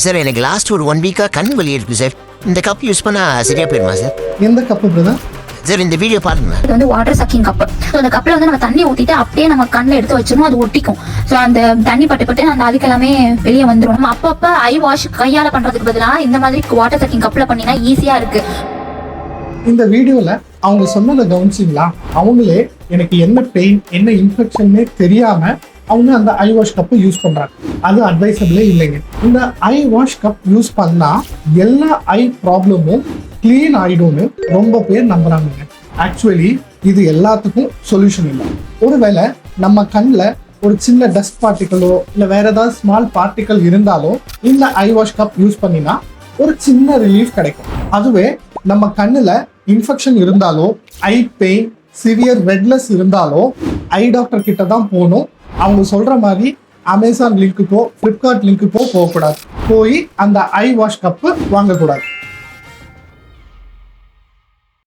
Sir எனக்கு last ஒரு 1 வீக்காக கண் வலி இருக்கு சார். இந்த கப் யூஸ் பண்ணால் சரியா போயிடுமா சார்? எந்த கப்பு பிரதர்? சார் இந்த வீடியோ பாருங்க. இது வந்து வாட்டர் சக்கிங் கப். ஸோ அந்த கப்பில் வந்து நம்ம தண்ணி ஊற்றிட்டு அப்படியே நம்ம கண்ணில் எடுத்து வச்சிடணும், அது ஒட்டிக்கும். ஸோ அந்த தண்ணி பட்டு அந்த அதுக்கு எல்லாமே வெளியே வந்துடும். நம்ம அப்பப்போ ஐ வாஷ் கையால் பண்ணுறதுக்கு பதிலாக இந்த மாதிரி வாட்டர் சக்கிங் கப்பில் பண்ணினா ஈஸியாக இருக்கு. இந்த வீடியோவில் அவங்க சொன்னதை கவனிச்சிங்களா? அவங்களே எனக்கு என்ன பெயின் என்ன இன்ஃபெக்ஷன்னே தெரியாமல் அவங்க அந்த ஐ வாஷ் கப்பை யூஸ் பண்ணுறாங்க. அது அட்வைசபிளே இல்லைங்க. இந்த ஐ வாஷ் கப் யூஸ் பண்ணால் எல்லா ஐ ப்ராப்ளமும் க்ளீன் ஆகிடும்னு ரொம்ப பேர் நம்புறாங்க. ஆக்சுவலி இது எல்லாத்துக்கும் சொல்யூஷன் இல்லை. ஒருவேளை நம்ம கண்ணில் ஒரு சின்ன டஸ்ட் பார்ட்டிகளோ இல்லை வேற ஏதாவது ஸ்மால் பார்ட்டிகல் இருந்தாலோ இந்த ஐ வாஷ் கப் யூஸ் பண்ணினா ஒரு சின்ன ரிலீஃப் கிடைக்கும். அதுவே நம்ம கண்ணில் இன்ஃபெக்ஷன் இருந்தாலோ ஐ பெயின் சிவியர் ரெட்னஸ் இருந்தாலோ ஐ டாக்டர் கிட்ட தான் போகணும். அவங்க சொல்ற மாதிரி அமேசான் லிங்க்குக்கோ ஃப்ளிப்கார்ட் லிங்க்குக்கோ போகக்கூடாது. போய் அந்த ஐ வாஷ் கப்பு வாங்கக்கூடாது.